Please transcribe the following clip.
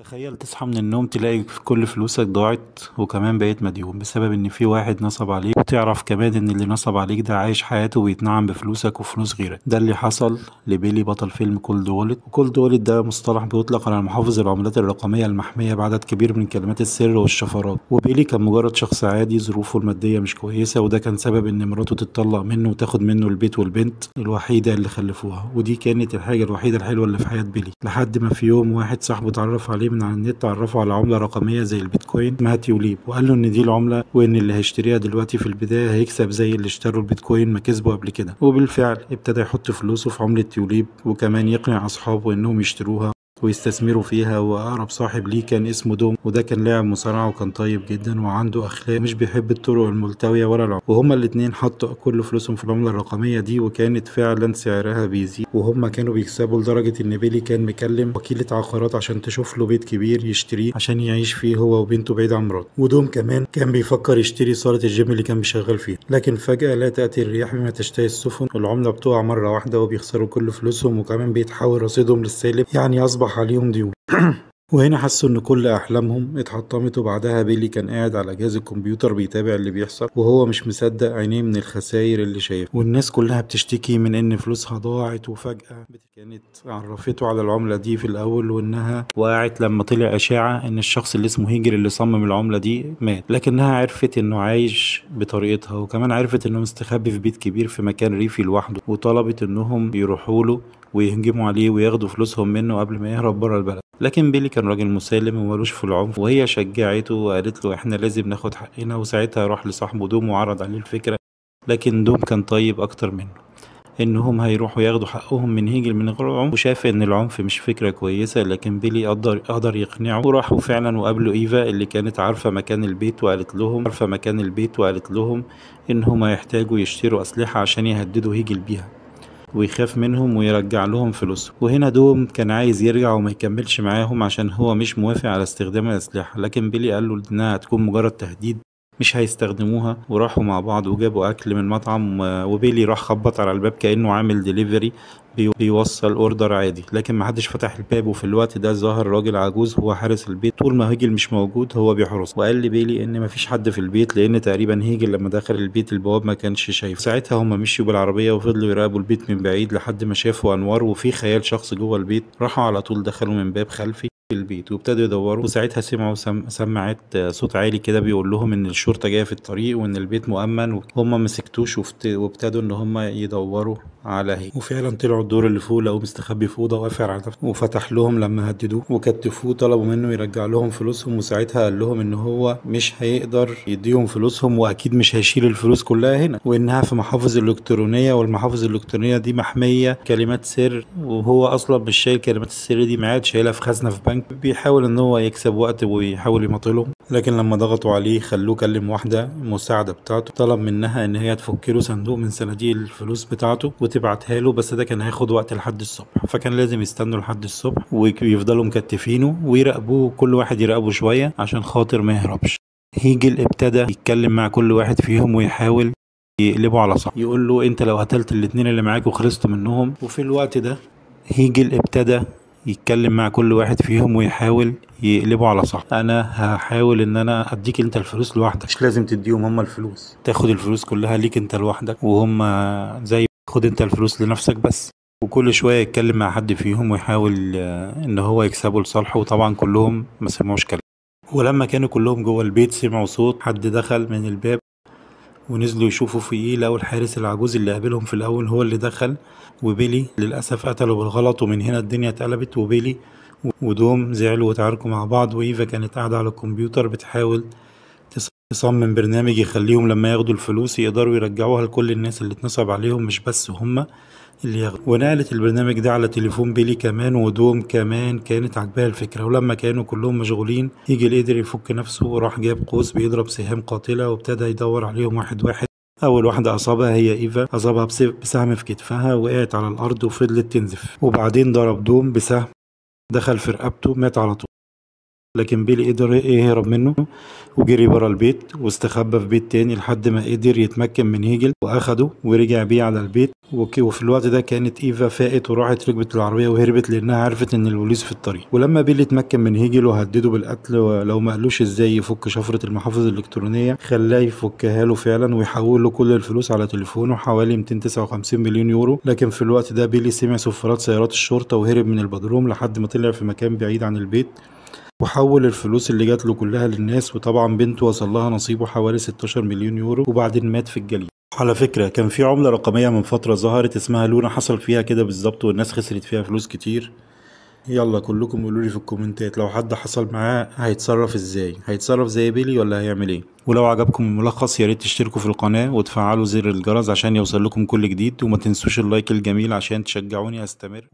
تخيل تصحى من النوم تلاقي كل فلوسك ضاعت وكمان بقيت مديون بسبب ان في واحد نصب عليك، وتعرف كمان ان اللي نصب عليك ده عايش حياته ويتنعم بفلوسك وفلوس غيرك. ده اللي حصل لبيلي بطل فيلم كولد وولت. وكولد وولت ده مصطلح بيطلق على محافظ العملات الرقمية المحمية بعدد كبير من كلمات السر والشفرات. وبيلي كان مجرد شخص عادي ظروفه المادية مش كويسة، وده كان سبب ان مراته تتطلق منه وتاخد منه البيت والبنت الوحيدة اللي خلفوها. ودي كانت الحاجة الوحيدة الحلوة اللي في حياة بيلي، لحد ما في يوم واحد صاحبه اتعرف عليه من على النت، عرفه على عملة رقمية زي البيتكوين اسمها تيوليب، وقال له ان دي العملة، وان اللي هيشتريها دلوقتي في البداية هيكسب زي اللي اشتروا البيتكوين ما كسبوا قبل كده. وبالفعل ابتدى يحط فلوسه في عملة تيوليب، وكمان يقنع اصحابه انهم يشتروها ويستثمروا فيها. واقرب صاحب ليه كان اسمه دوم، وده كان لاعب مصارعة وكان طيب جدا وعنده اخلاق، مش بيحب الطرق الملتوية ولا العنف. وهما الاتنين حطوا كل فلوسهم في العملة الرقمية دي، وكانت فعلا سعرها بيزيد وهما كانوا بيكسبوا، لدرجة ان بيلي كان مكلم وكيلة عقارات عشان تشوف له بيت كبير يشتريه عشان يعيش فيه هو وبنته بعيد عن مراته. ودوم كمان كان بيفكر يشتري صالة الجيم اللي كان بيشغل فيها، لكن فجأة لا تأتي الرياح بما تشتهي السفن، العملة بتقع مرة واحدة وبيخسروا كل فلوسهم، وكمان بيتحول رصيدهم للسالب، يعني أصبح عليهم ديون. وهنا حسوا ان كل احلامهم اتحطمت. وبعدها بيلي كان قاعد على جهاز الكمبيوتر بيتابع اللي بيحصل، وهو مش مصدق عينيه من الخسائر اللي شايفها. والناس كلها بتشتكي من ان فلوسها ضاعت. وفجأة كانت عرفته على العملة دي في الاول، وانها وقعت لما طلع اشاعة ان الشخص اللي اسمه هيجر اللي صمم العملة دي مات، لكنها عرفت انه عايش بطريقتها. وكمان عرفت انه مستخبي في بيت كبير في مكان ريفي لوحده، وطلبت انهم يروحوا له ويهجموا عليه وياخدوا فلوسهم منه قبل ما يهرب بره البلد. لكن بيلي كان راجل مسالم ومالوش في العنف، وهي شجعته وقالت له احنا لازم ناخد حقنا. وساعتها راح لصاحبه دوم وعرض عليه الفكرة، لكن دوم كان طيب اكتر منه، انهم هيروحوا ياخدوا حقهم من هيجل من غير عنف، وشاف ان العنف مش فكرة كويسة. لكن بيلي قدر يقنعه، وراحوا فعلا وقابلوا ايفا اللي كانت عارفة مكان البيت، وقالت لهم انهم هيحتاجوا يشتروا اسلحة عشان يهددوا هيجل بيها ويخاف منهم ويرجع لهم فلوسهم. وهنا دوم كان عايز يرجع وما يكملش معاهم عشان هو مش موافق على استخدام الأسلحة، لكن بيلي قال له إنها هتكون مجرد تهديد مش هيستخدموها. وراحوا مع بعض وجابوا أكل من مطعم، وبيلي راح خبط على الباب كأنه عامل ديليفري بيوصل اوردر عادي، لكن محدش فتح الباب. وفي الوقت ده ظهر راجل عجوز هو حارس البيت. طول ما هيجل مش موجود هو بيحرس، وقال لبيلي ان مفيش حد في البيت، لان تقريبا هيجل لما دخل البيت البواب ما كانش شايف. ساعتها هما مشيوا بالعربيه وفضلوا يراقبوا البيت من بعيد لحد ما شافوا انوار وفي خيال شخص جوه البيت. راحوا على طول دخلوا من باب خلفي البيت وابتدوا يدوروا. وساعتها سمعوا سماعات صوت عالي كده بيقول لهم ان الشرطه جايه في الطريق وان البيت مؤمن. وهم مسكتوش وابتدوا ان هم يدوروا على هيك. وفعلا طلعوا الدور اللي فوق، لقوه مستخبي في اوضه وقافل على نفسه، وفتح لهم لما هددوه وكتفوه. طلبوا منه يرجع لهم فلوسهم، وساعتها قال لهم ان هو مش هيقدر يديهم فلوسهم، واكيد مش هيشيل الفلوس كلها هنا، وانها في محافظ الكترونيه، والمحافظ الالكترونيه دي محميه كلمات سر، وهو اصلا مش شايل كلمات السر دي معاه، شايلها في خزنه في بنك. بيحاول ان هو يكسب وقت ويحاول يماطلهم، لكن لما ضغطوا عليه خلوه كلم واحده مساعده بتاعته، طلب منها ان هي تفك له صندوق من صناديق الفلوس بتاعته وتبعتها له، بس ده كان هياخد وقت لحد الصبح، فكان لازم يستنوا لحد الصبح ويفضلوا مكتفينه ويراقبوه، كل واحد يراقبه شويه عشان خاطر ما يهربش. هيجل ابتدى يتكلم مع كل واحد فيهم ويحاول يقلبه على صح، يقول له انت لو قتلت الاتنين اللي معاك وخلصت منهم. وفي الوقت ده هيجل ابتدى يتكلم مع كل واحد فيهم ويحاول يقلبوا على صح. انا هحاول ان انا اديك انت الفلوس لوحدك، مش لازم تديهم هم الفلوس، تاخد الفلوس كلها ليك انت لوحدك، وهم زي خد انت الفلوس لنفسك بس. وكل شوية يتكلم مع حد فيهم ويحاول ان هو يكسبه لصالحه، وطبعا كلهم ما سمعوش كلام. ولما كانوا كلهم جوه البيت سمعوا صوت حد دخل من الباب، ونزلوا يشوفوا في ايه، لقوا الحارس العجوز اللي قابلهم في الاول هو اللي دخل. وبيلي للاسف قتله بالغلط، ومن هنا الدنيا اتقلبت، وبيلي ودوم زعلوا وتعاركوا مع بعض. وايفا كانت قاعده على الكمبيوتر بتحاول تصمم برنامج يخليهم لما ياخدوا الفلوس يقدروا يرجعوها لكل الناس اللي اتنصب عليهم، مش بس هما اللي ياخدوا. ونقلت البرنامج ده على تليفون بيلي كمان، ودوم كمان كانت عاجباها الفكره. ولما كانوا كلهم مشغولين هيجل قدر يفك نفسه وراح جاب قوس بيضرب سهام قاتله، وابتدى يدور عليهم واحد واحد. اول واحده اصابها هي ايفا، اصابها بسهم في كتفها، وقعت على الارض وفضلت تنزف. وبعدين ضرب دوم بسهم دخل في رقبته، مات على طول. لكن بيلي قدر يهرب منه وجري برا البيت واستخبى في بيت تاني لحد ما قدر يتمكن من هيجل واخده ورجع بيه على البيت. وفي الوقت ده كانت ايفا فاقت وراحت ركبت العربيه وهربت لانها عرفت ان البوليس في الطريق. ولما بيلي اتمكن من هيجل وهدده بالقتل ولو ما قالوش ازاي يفك شفره المحافظ الالكترونيه، خلاه يفكها له فعلا ويحول له كل الفلوس على تليفونه حوالي 259 مليون يورو. لكن في الوقت ده بيلي سمع صفارات سيارات الشرطه وهرب من البدروم لحد ما طلع في مكان بعيد عن البيت وحول الفلوس اللي جات له كلها للناس. وطبعا بنته وصل لها نصيبه حوالي 16 مليون يورو وبعدين مات في الجليد. على فكرة كان في عملة رقمية من فترة ظهرت اسمها لونا، حصل فيها كده بالظبط والناس خسرت فيها فلوس كتير. يلا كلكم قولولي في الكومنتات لو حد حصل معاه هيتصرف ازاي، هيتصرف زي بيلي ولا هيعمل ايه. ولو عجبكم الملخص ياريت تشتركوا في القناة وتفعلوا زر الجرس عشان يوصل لكم كل جديد، وما تنسوش اللايك الجميل عشان تشجعوني استمر.